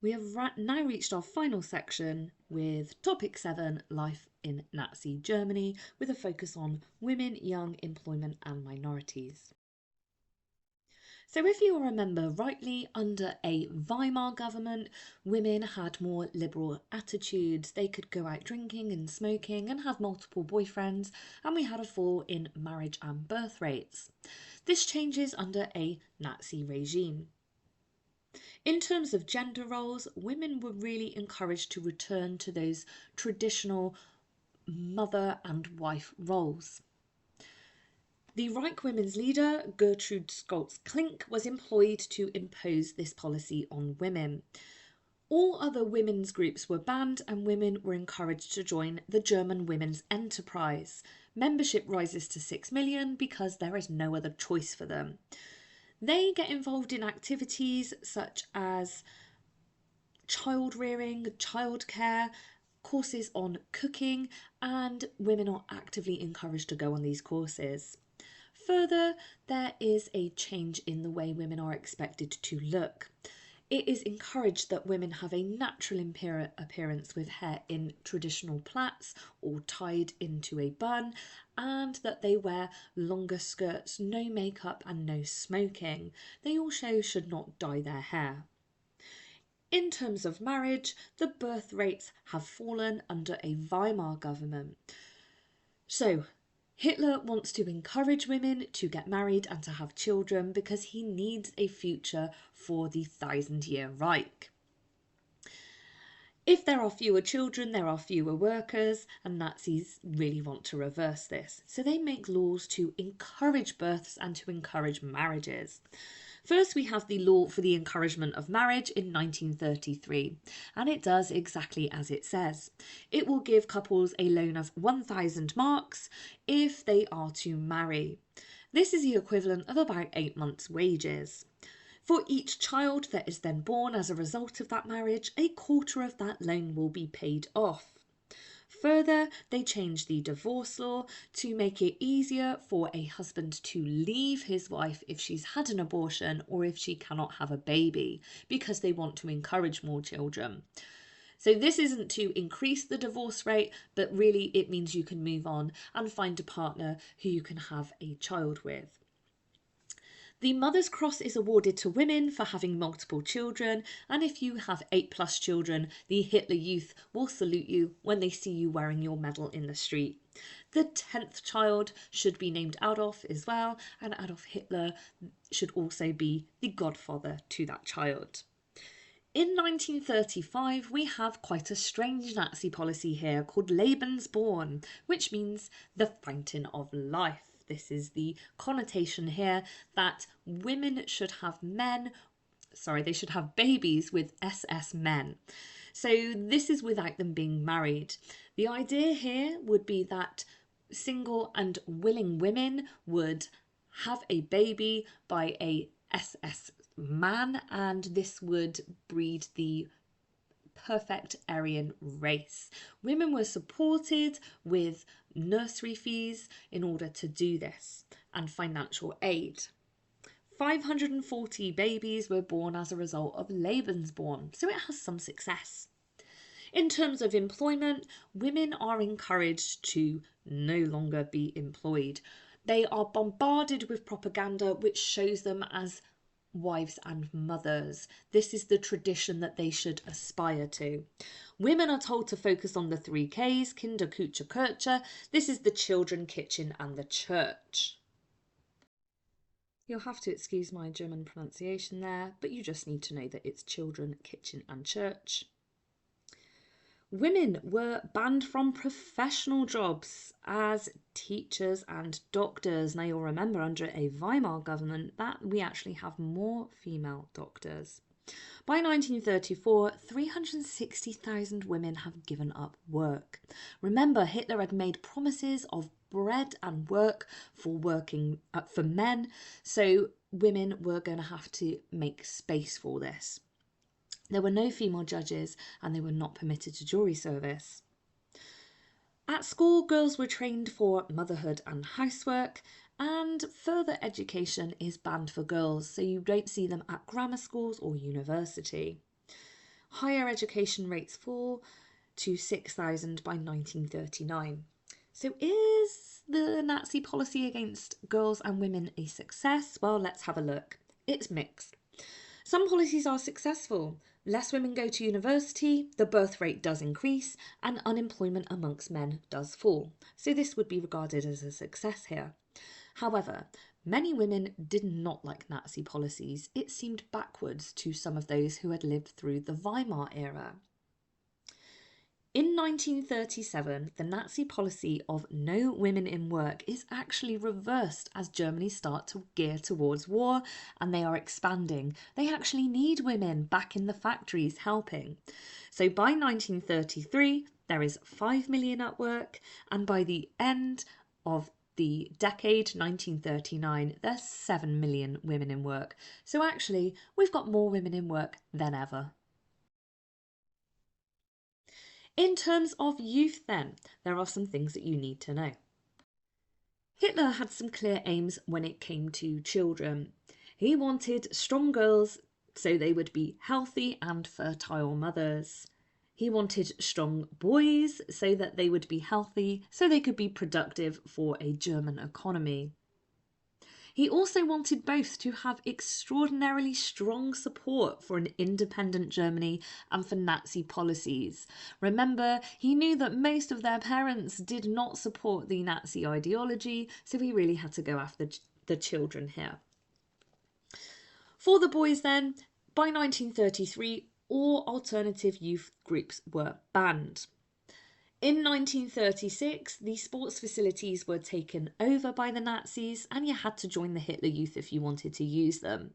We have now reached our final section with topic 7, life in Nazi Germany, with a focus on women, young, employment and minorities. So if you remember rightly, under a Weimar government, women had more liberal attitudes. They could go out drinking and smoking and have multiple boyfriends, and we had a fall in marriage and birth rates. This changes under a Nazi regime. In terms of gender roles, women were really encouraged to return to those traditional mother and wife roles. The Reich Women's leader, Gertrude Scholz-Klink, was employed to impose this policy on women. All other women's groups were banned and women were encouraged to join the German Women's Enterprise. Membership rises to 6 million because there is no other choice for them. They get involved in activities such as child rearing, childcare, courses on cooking, and women are actively encouraged to go on these courses. Further, there is a change in the way women are expected to look. It is encouraged that women have a natural appearance with hair in traditional plaits or tied into a bun, and that they wear longer skirts, no makeup and no smoking. They also should not dye their hair. In terms of marriage, the birth rates have fallen under a Weimar government. So, Hitler wants to encourage women to get married and to have children because he needs a future for the 1,000-year Reich. If there are fewer children, there are fewer workers, and Nazis really want to reverse this. So they make laws to encourage births and to encourage marriages. First, we have the Law for the Encouragement of Marriage in 1933, and it does exactly as it says. It will give couples a loan of 1,000 marks if they are to marry. This is the equivalent of about 8 months' wages. For each child that is then born as a result of that marriage, a quarter of that loan will be paid off. Further, they changed the divorce law to make it easier for a husband to leave his wife if she's had an abortion or if she cannot have a baby, because they want to encourage more children. So this isn't to increase the divorce rate, but really it means you can move on and find a partner who you can have a child with. The Mother's Cross is awarded to women for having multiple children, and if you have 8+ children, the Hitler Youth will salute you when they see you wearing your medal in the street. The 10th child should be named Adolf as well, and Adolf Hitler should also be the godfather to that child. In 1935, we have quite a strange Nazi policy here called Lebensborn, which means the fountain of life. This is the connotation here that women should have they should have babies with SS men. So this is without them being married. The idea here would be that single and willing women would have a baby by a SS man, and this would breed the perfect Aryan race. Women were supported with nursery fees in order to do this and financial aid. 540 babies were born as a result of Lebensborn, so it has some success. In terms of employment, women are encouraged to no longer be employed. They are bombarded with propaganda which shows them as wives and mothers. This is the tradition that they should aspire to. Women are told to focus on the 3 Ks, Kinder, Küche, Kirche. This is the children, kitchen and the church. You'll have to excuse my German pronunciation there, but you just need to know that it's children, kitchen and church. Women were banned from professional jobs as teachers and doctors. Now you'll remember under a Weimar government that we actually have more female doctors. By 1934, 360,000 women have given up work. Remember, Hitler had made promises of bread and work for men, so women were going to have to make space for this. There were no female judges and they were not permitted to jury service. At school, girls were trained for motherhood and housework, and further education is banned for girls, so you don't see them at grammar schools or university. Higher education rates fall to 6,000 by 1939. So is the Nazi policy against girls and women a success? Well, let's have a look. It's mixed. Some policies are successful. Less women go to university, the birth rate does increase, and unemployment amongst men does fall. So this would be regarded as a success here. However, many women did not like Nazi policies. It seemed backwards to some of those who had lived through the Weimar era. In 1937, the Nazi policy of no women in work is actually reversed as Germany starts to gear towards war and they are expanding. They actually need women back in the factories helping. So by 1933, there is 5 million at work, and by the end of the decade 1939, there's 7 million women in work. So actually, we've got more women in work than ever. In terms of youth then, there are some things that you need to know. Hitler had some clear aims when it came to children. He wanted strong girls so they would be healthy and fertile mothers. He wanted strong boys so that they would be healthy so they could be productive for a German economy. He also wanted both to have extraordinarily strong support for an independent Germany and for Nazi policies. Remember, he knew that most of their parents did not support the Nazi ideology, so he really had to go after the children here. For the boys then, by 1933, all alternative youth groups were banned. In 1936, the sports facilities were taken over by the Nazis and you had to join the Hitler Youth if you wanted to use them.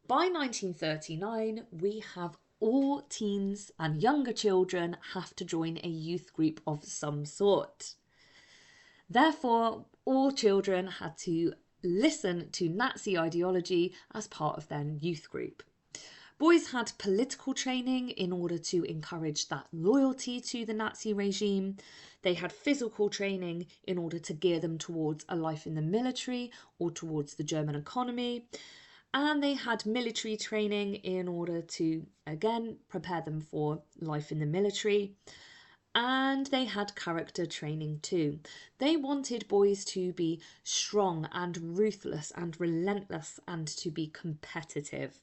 By 1939, we have all teens and younger children have to join a youth group of some sort. Therefore, all children had to listen to Nazi ideology as part of their youth group. Boys had political training in order to encourage that loyalty to the Nazi regime. They had physical training in order to gear them towards a life in the military or towards the German economy. And they had military training in order to, again, prepare them for life in the military. And they had character training too. They wanted boys to be strong and ruthless and relentless and to be competitive.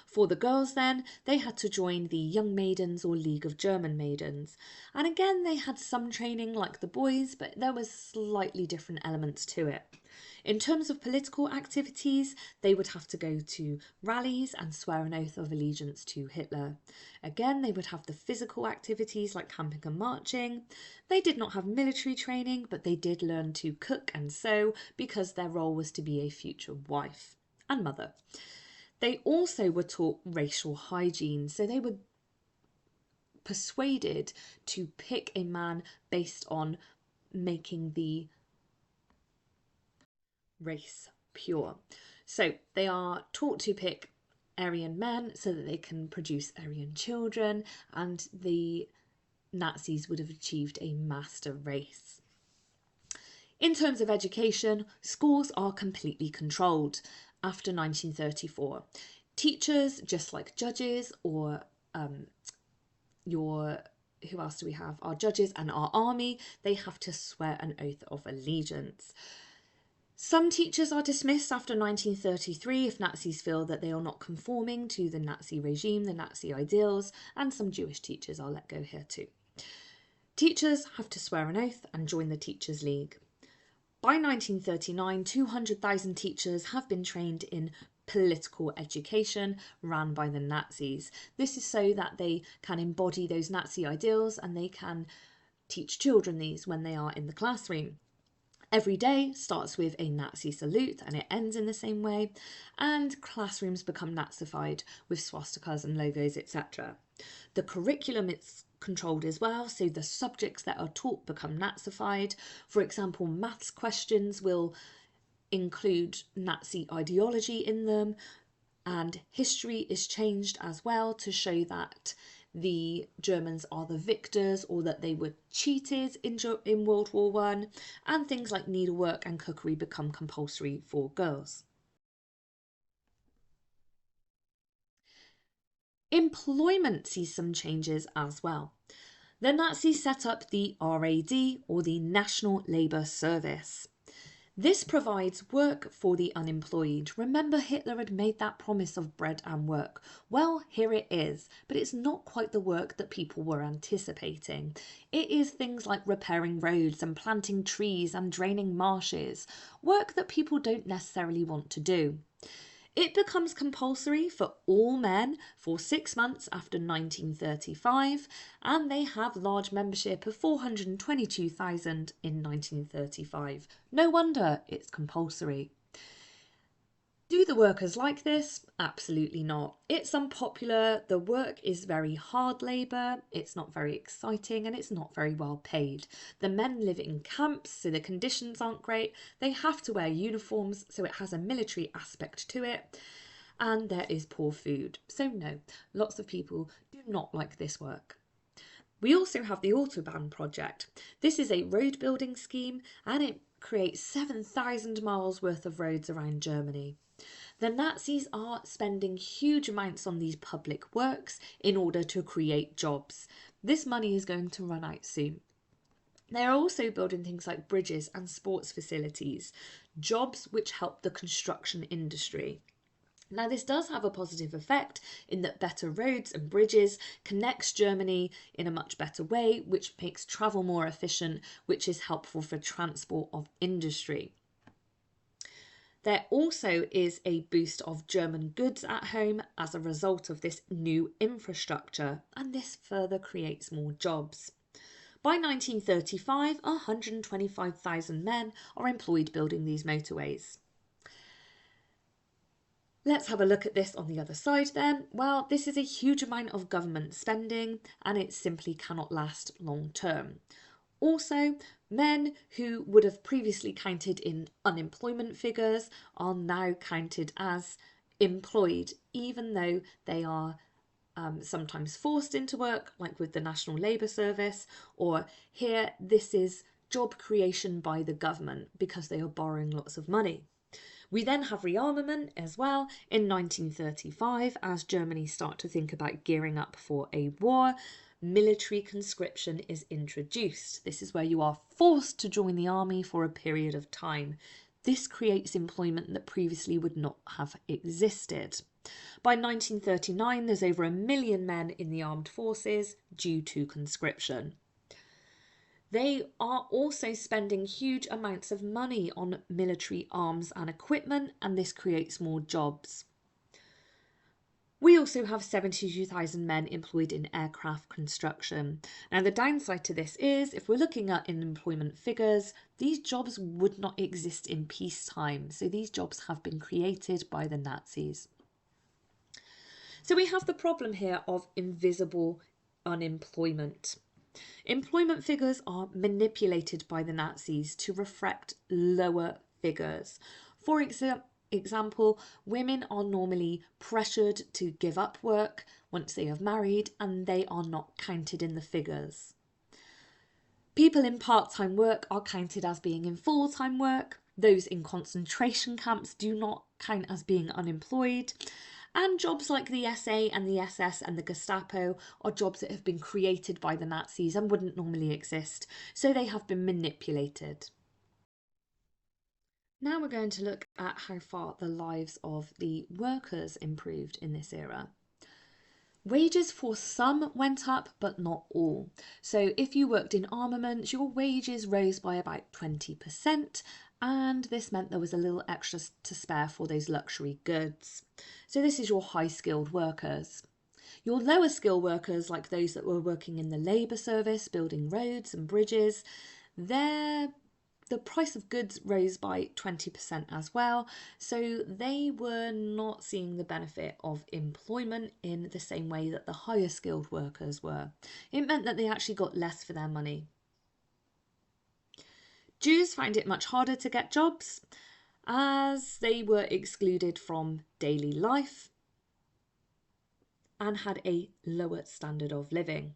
For the girls then, they had to join the Young Maidens or League of German Maidens. And again, they had some training like the boys, but there was slightly different elements to it. In terms of political activities, they would have to go to rallies and swear an oath of allegiance to Hitler. Again, they would have the physical activities like camping and marching. They did not have military training, but they did learn to cook and sew because their role was to be a future wife and mother. They also were taught racial hygiene, so they were persuaded to pick a man based on making the race pure. So they are taught to pick Aryan men so that they can produce Aryan children, and the Nazis would have achieved a master race. In terms of education, schools are completely controlled after 1934. Teachers, just like judges or who else do we have? Our judges and our army, they have to swear an oath of allegiance. Some teachers are dismissed after 1933 if Nazis feel that they are not conforming to the Nazi regime, the Nazi ideals, and some Jewish teachers are let go here too. Teachers have to swear an oath and join the Teachers' League. By 1939, 200,000 teachers have been trained in political education ran by the Nazis. This is so that they can embody those Nazi ideals and they can teach children these when they are in the classroom. Every day starts with a Nazi salute and it ends in the same way, and classrooms become Nazified with swastikas and logos, etc. The curriculum is controlled as well, so the subjects that are taught become Nazified. For example, maths questions will include Nazi ideology in them, and history is changed as well to show that the Germans are the victors or that they were cheated in World War One, and things like needlework and cookery become compulsory for girls. Employment sees some changes as well. The Nazis set up the RAD, or the National Labour Service. This provides work for the unemployed. Remember, Hitler had made that promise of bread and work. Well, here it is, but it's not quite the work that people were anticipating. It is things like repairing roads and planting trees and draining marshes, work that people don't necessarily want to do. It becomes compulsory for all men for 6 months after 1935, and they have large membership of 422,000 in 1935. No wonder it's compulsory. Do the workers like this? Absolutely not. It's unpopular, the work is very hard labour, it's not very exciting, and it's not very well paid. The men live in camps, so the conditions aren't great. They have to wear uniforms, so it has a military aspect to it. And there is poor food. So no, lots of people do not like this work. We also have the Autobahn project. This is a road building scheme, and it creates 7,000 miles worth of roads around Germany. The Nazis are spending huge amounts on these public works in order to create jobs. This money is going to run out soon. They're also building things like bridges and sports facilities, jobs which help the construction industry. Now, this does have a positive effect in that better roads and bridges connects Germany in a much better way, which makes travel more efficient, which is helpful for transport of industry. There also is a boost of German goods at home as a result of this new infrastructure, and this further creates more jobs. By 1935, 125,000 men are employed building these motorways. Let's have a look at this on the other side then. Well, this is a huge amount of government spending, and it simply cannot last long term. Also, men who would have previously counted in unemployment figures are now counted as employed, even though they are sometimes forced into work, like with the National Labour Service, or here this is job creation by the government because they are borrowing lots of money. We then have rearmament as well in 1935 as Germany start to think about gearing up for a war. Military conscription is introduced. This is where you are forced to join the army for a period of time. This creates employment that previously would not have existed. By 1939, there's over 1 million men in the armed forces due to conscription. They are also spending huge amounts of money on military arms and equipment, and this creates more jobs. We also have 72,000 men employed in aircraft construction. Now, the downside to this is, if we're looking at unemployment figures, these jobs would not exist in peacetime. So these jobs have been created by the Nazis. So we have the problem here of invisible unemployment. Employment figures are manipulated by the Nazis to reflect lower figures. For example, women are normally pressured to give up work once they have married, and they are not counted in the figures. People in part-time work are counted as being in full-time work. Those in concentration camps do not count as being unemployed. And jobs like the SA and the SS and the Gestapo are jobs that have been created by the Nazis and wouldn't normally exist, so they have been manipulated. Now we're going to look at how far the lives of the workers improved in this era. Wages for some went up, but not all. So if you worked in armaments, your wages rose by about 20%, and this meant there was a little extra to spare for those luxury goods. So this is your high-skilled workers. Your lower skilled workers, like those that were working in the labour service, building roads and bridges, the price of goods rose by 20% as well, so they were not seeing the benefit of employment in the same way that the higher skilled workers were. It meant that they actually got less for their money. Jews found it much harder to get jobs as they were excluded from daily life and had a lower standard of living.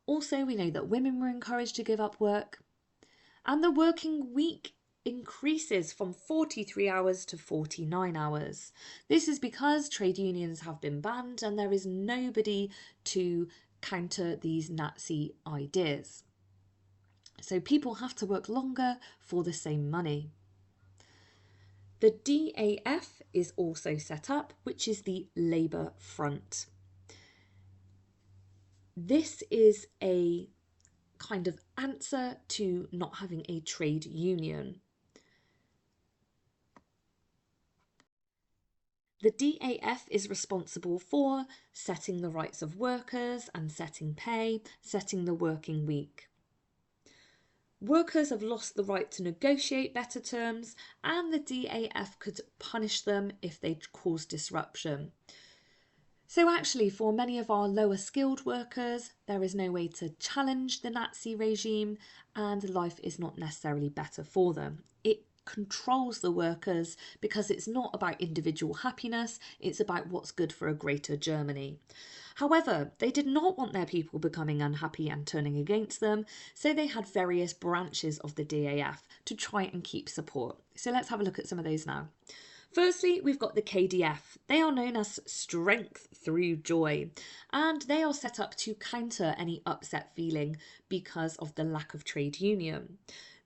Also, we know that women were encouraged to give up work, and the working week increases from 43 hours to 49 hours. This is because trade unions have been banned and there is nobody to counter these Nazi ideas. So people have to work longer for the same money. The DAF is also set up, which is the Labour Front. This is a kind of answer to not having a trade union. The DAF is responsible for setting the rights of workers and setting pay, setting the working week. Workers have lost the right to negotiate better terms, and the DAF could punish them if they cause disruption. So actually, for many of our lower skilled workers, there is no way to challenge the Nazi regime and life is not necessarily better for them. It controls the workers because it's not about individual happiness, it's about what's good for a greater Germany. However, they did not want their people becoming unhappy and turning against them, so they had various branches of the DAF to try and keep support. So let's have a look at some of those now. Firstly, we've got the KDF. They are known as Strength Through Joy, and they are set up to counter any upset feeling because of the lack of trade union.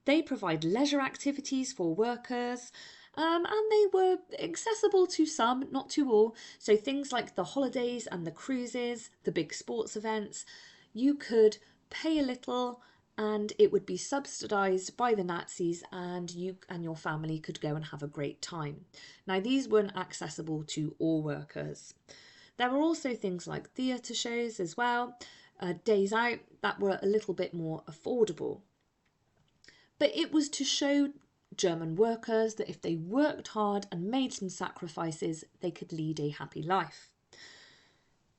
They provide leisure activities for workers, and they were accessible to some, not to all. So things like the holidays and the cruises, the big sports events, you could pay a little and it would be subsidised by the Nazis and you and your family could go and have a great time. Now, these weren't accessible to all workers. There were also things like theatre shows as well, days out, that were a little bit more affordable. But it was to show German workers that if they worked hard and made some sacrifices, they could lead a happy life.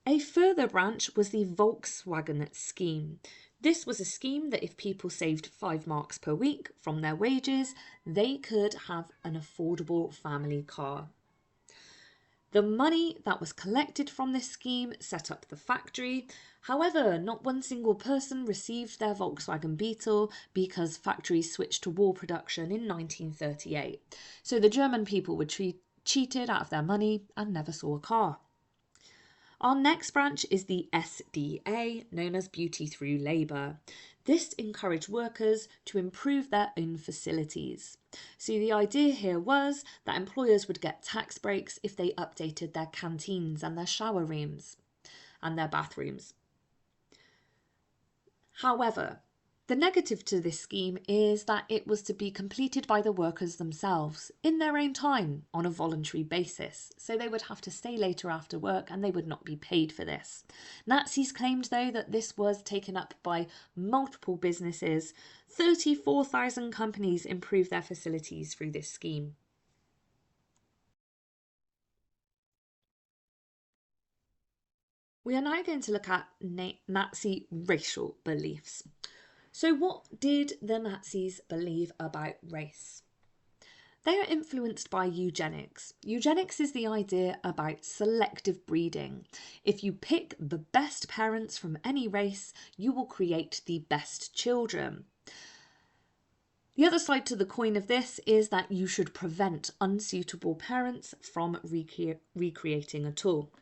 A further branch was the Volkswagen scheme. This was a scheme that if people saved 5 marks per week from their wages, they could have an affordable family car. The money that was collected from this scheme set up the factory. However, not one single person received their Volkswagen Beetle because factories switched to war production in 1938. So the German people were cheated out of their money and never saw a car. Our next branch is the SDA, known as Beauty Through Labour. This encouraged workers to improve their own facilities. So the idea here was that employers would get tax breaks if they updated their canteens and their shower rooms and their bathrooms. However, the negative to this scheme is that it was to be completed by the workers themselves in their own time on a voluntary basis. So they would have to stay later after work and they would not be paid for this. Nazis claimed, though, that this was taken up by multiple businesses. 34,000 companies improved their facilities through this scheme. We are now going to look at Nazi racial beliefs. So what did the Nazis believe about race? They are influenced by eugenics. Eugenics is the idea about selective breeding. If you pick the best parents from any race, you will create the best children. The other side to the coin of this is that you should prevent unsuitable parents from recreating at all.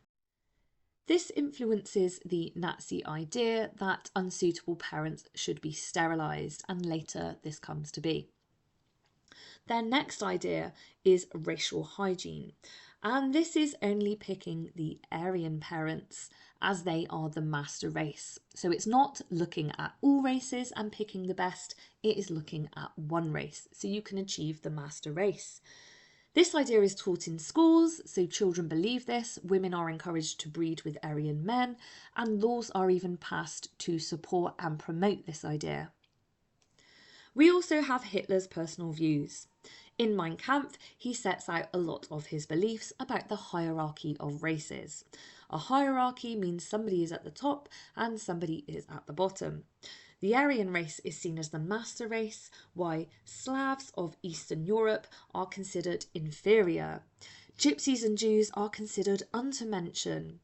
This influences the Nazi idea that unsuitable parents should be sterilised, and later this comes to be. Their next idea is racial hygiene, and this is only picking the Aryan parents as they are the master race. So it's not looking at all races and picking the best, it is looking at one race, so you can achieve the master race. This idea is taught in schools, so children believe this, women are encouraged to breed with Aryan men, and laws are even passed to support and promote this idea. We also have Hitler's personal views. In Mein Kampf, he sets out a lot of his beliefs about the hierarchy of races. A hierarchy means somebody is at the top and somebody is at the bottom. The Aryan race is seen as the master race, while Slavs of Eastern Europe are considered inferior. Gypsies and Jews are considered untermenschen,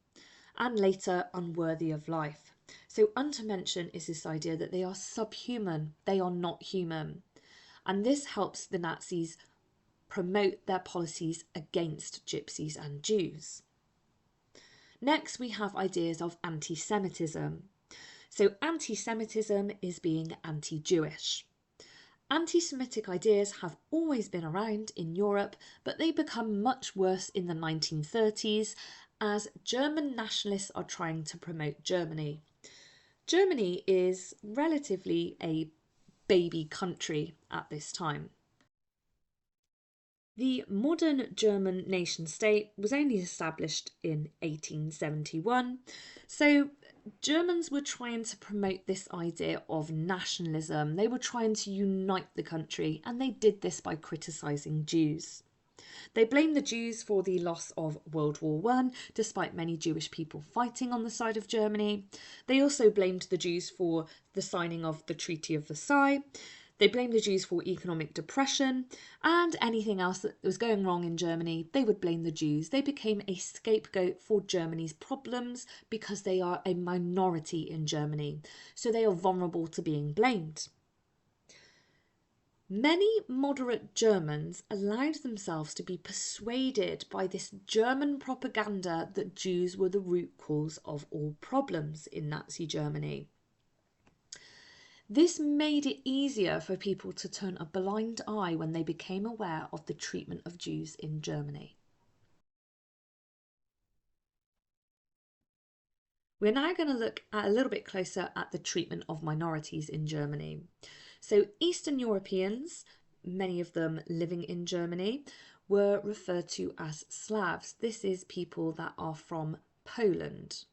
and later unworthy of life. So untermenschen is this idea that they are subhuman, they are not human. and this helps the Nazis promote their policies against Gypsies and Jews. Next, we have ideas of anti-Semitism. So anti-Semitism is being anti-Jewish. Anti-Semitic ideas have always been around in Europe, but they become much worse in the 1930s as German nationalists are trying to promote Germany. Germany is relatively a baby country at this time. The modern German nation state was only established in 1871, so Germans were trying to promote this idea of nationalism. They were trying to unite the country, and they did this by criticising Jews. They blamed the Jews for the loss of World War I, despite many Jewish people fighting on the side of Germany. They also blamed the Jews for the signing of the Treaty of Versailles. They blamed the Jews for economic depression and anything else that was going wrong in Germany. They would blame the Jews. They became a scapegoat for Germany's problems because they are a minority in Germany, so they are vulnerable to being blamed. Many moderate Germans allowed themselves to be persuaded by this German propaganda that Jews were the root cause of all problems in Nazi Germany. This made it easier for people to turn a blind eye when they became aware of the treatment of Jews in Germany. We're now going to look a little bit closer at the treatment of minorities in Germany. So Eastern Europeans, many of them living in Germany, were referred to as Slavs. This is people that are from Poland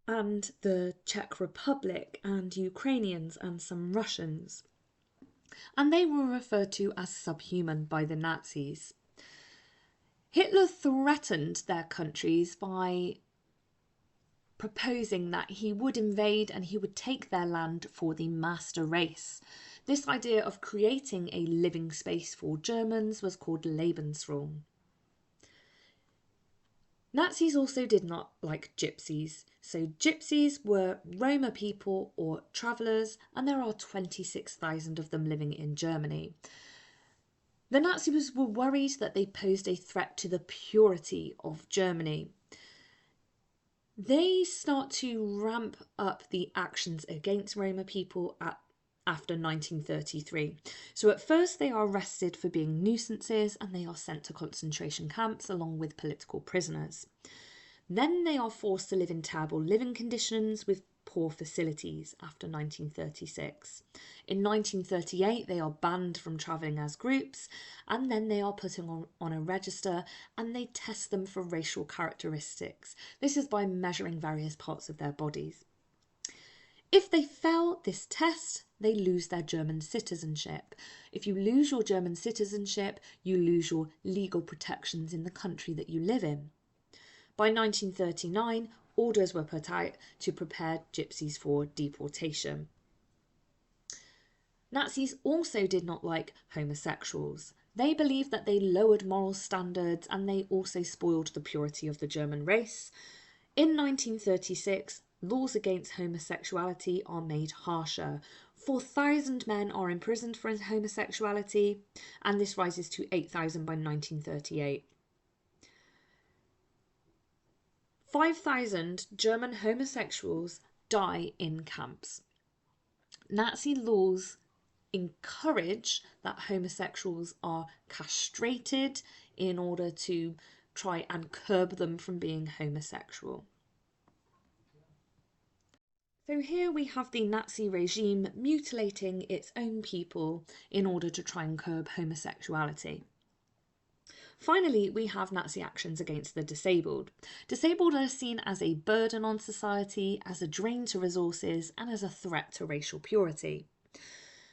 and the Czech Republic and Ukrainians and some Russians. And they were referred to as subhuman by the Nazis. Hitler threatened their countries by proposing that he would invade and he would take their land for the master race. This idea of creating a living space for Germans was called Lebensraum. Nazis also did not like gypsies. So gypsies were Roma people or travellers, and there are 26,000 of them living in Germany. The Nazis were worried that they posed a threat to the purity of Germany. They start to ramp up the actions against Roma people after 1933. So at first they are arrested for being nuisances and they are sent to concentration camps along with political prisoners. Then they are forced to live in terrible living conditions with poor facilities after 1936. In 1938 they are banned from travelling as groups, and then they are put on a register and they test them for racial characteristics. This is by measuring various parts of their bodies. If they fail this test, they lose their German citizenship. If you lose your German citizenship, you lose your legal protections in the country that you live in. By 1939, orders were put out to prepare gypsies for deportation. Nazis also did not like homosexuals. They believed that they lowered moral standards and they also spoiled the purity of the German race. In 1936, laws against homosexuality are made harsher. 4,000 men are imprisoned for homosexuality, and this rises to 8,000 by 1938. 5,000 German homosexuals die in camps. Nazi laws encourage that homosexuals are castrated in order to try and curb them from being homosexual. So here we have the Nazi regime mutilating its own people in order to try and curb homosexuality. Finally, we have Nazi actions against the disabled. Disabled are seen as a burden on society, as a drain to resources, and as a threat to racial purity.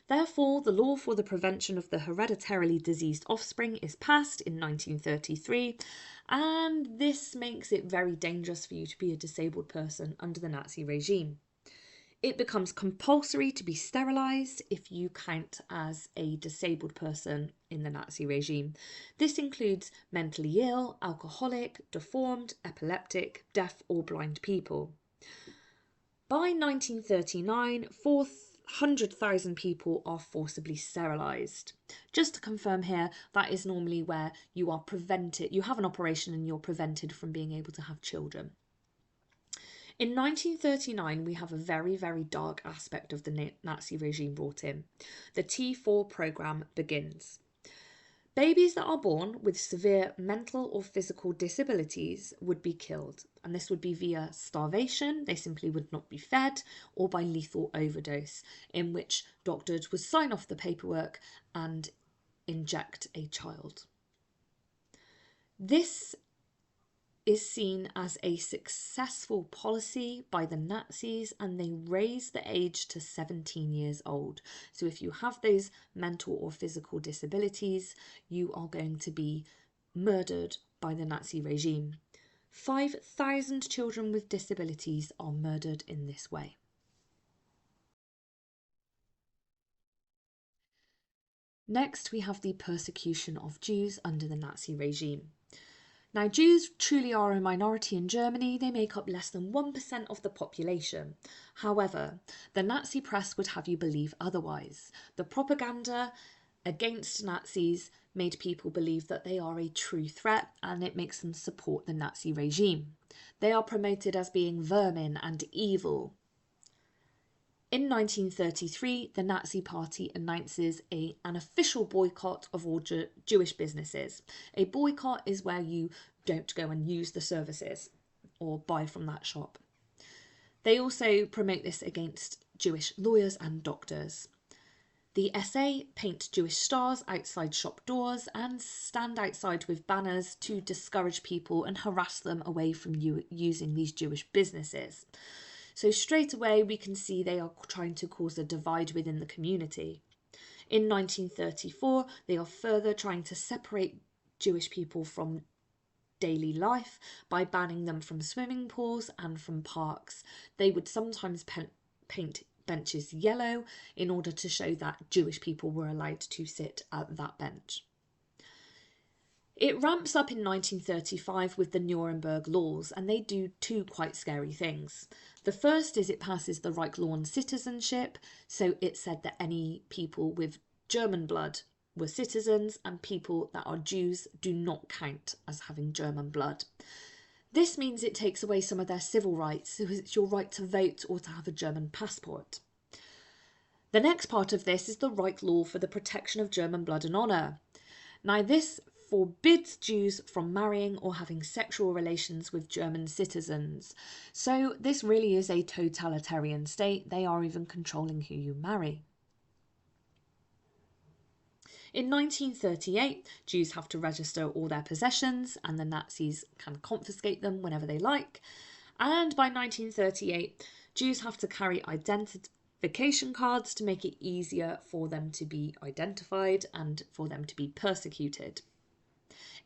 Therefore, the law for the prevention of the hereditarily diseased offspring is passed in 1933, and this makes it very dangerous for you to be a disabled person under the Nazi regime. It becomes compulsory to be sterilised if you count as a disabled person in the Nazi regime. This includes mentally ill, alcoholic, deformed, epileptic, deaf or blind people. By 1939, 100,000 people are forcibly sterilised. Just to confirm here, that is normally where you are prevented, you have an operation and you're prevented from being able to have children. In 1939, we have a very, very dark aspect of the Nazi regime brought in. The T4 programme begins. Babies that are born with severe mental or physical disabilities would be killed, and this would be via starvation, they simply would not be fed, or by lethal overdose, in which doctors would sign off the paperwork and inject a child. This is seen as a successful policy by the Nazis, and they raise the age to 17 years old. So if you have those mental or physical disabilities, you are going to be murdered by the Nazi regime. 5,000 children with disabilities are murdered in this way. Next, we have the persecution of Jews under the Nazi regime. Now, Jews truly are a minority in Germany. They make up less than 1% of the population. However, the Nazi press would have you believe otherwise. The propaganda against Nazis made people believe that they are a true threat, and it makes them support the Nazi regime. They are promoted as being vermin and evil. In 1933, the Nazi Party announces an official boycott of all Jewish businesses. A boycott is where you don't go and use the services or buy from that shop. They also promote this against Jewish lawyers and doctors. The SA paint Jewish stars outside shop doors and stand outside with banners to discourage people and harass them away from using these Jewish businesses. So straight away we can see they are trying to cause a divide within the community. In 1934, they are further trying to separate Jewish people from daily life by banning them from swimming pools and from parks. They would sometimes paint benches yellow in order to show that Jewish people were allowed to sit at that bench. It ramps up in 1935 with the Nuremberg laws, and they do two quite scary things. The first is it passes the Reich law on citizenship, so it said that any people with German blood were citizens and people that are Jews do not count as having German blood. This means it takes away some of their civil rights, so it's your right to vote or to have a German passport. The next part of this is the Reich law for the protection of German blood and honour. Now this forbids Jews from marrying or having sexual relations with German citizens. So this really is a totalitarian state. They are even controlling who you marry. In 1938, Jews have to register all their possessions and the Nazis can confiscate them whenever they like. And by 1938, Jews have to carry identification cards to make it easier for them to be identified and for them to be persecuted.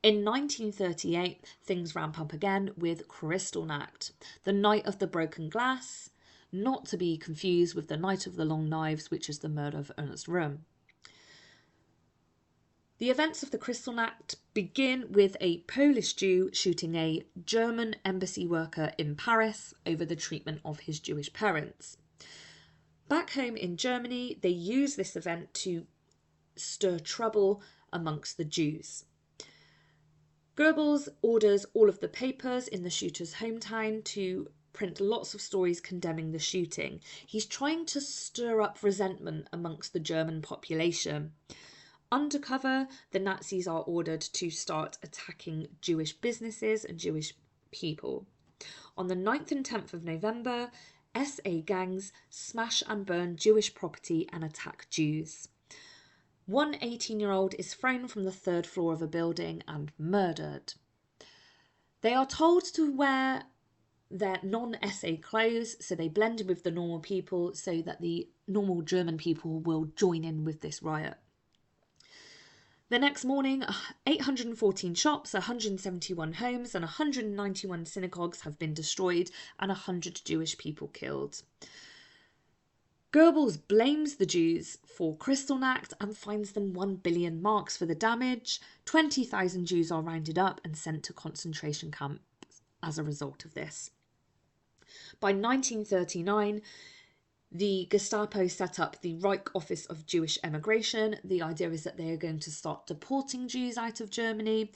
In 1938, things ramp up again with Kristallnacht, the Night of the Broken Glass, not to be confused with the Night of the Long Knives, which is the murder of Ernst Röhm. The events of the Kristallnacht begin with a Polish Jew shooting a German embassy worker in Paris over the treatment of his Jewish parents. Back home in Germany, they use this event to stir trouble amongst the Jews. Goebbels orders all of the papers in the shooter's hometown to print lots of stories condemning the shooting. He's trying to stir up resentment amongst the German population. Undercover, the Nazis are ordered to start attacking Jewish businesses and Jewish people. On the 9th and 10th of November, SA gangs smash and burn Jewish property and attack Jews. One 18-year-old is thrown from the 3rd floor of a building and murdered. They are told to wear their non-SA clothes, so they blend in with the normal people so that the normal German people will join in with this riot. The next morning, 814 shops, 171 homes and 191 synagogues have been destroyed and 100 Jewish people killed. Goebbels blames the Jews for Kristallnacht and fines them 1 billion marks for the damage. 20,000 Jews are rounded up and sent to concentration camps as a result of this. By 1939, The Gestapo set up the Reich Office of Jewish Emigration. The idea is that they are going to start deporting Jews out of Germany.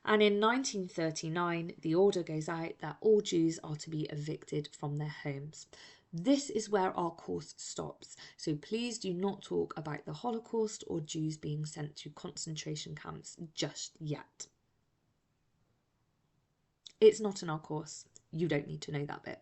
And in 1939, the order goes out that all Jews are to be evicted from their homes. This is where our course stops. So please do not talk about the Holocaust or Jews being sent to concentration camps just yet. It's not in our course. You don't need to know that bit.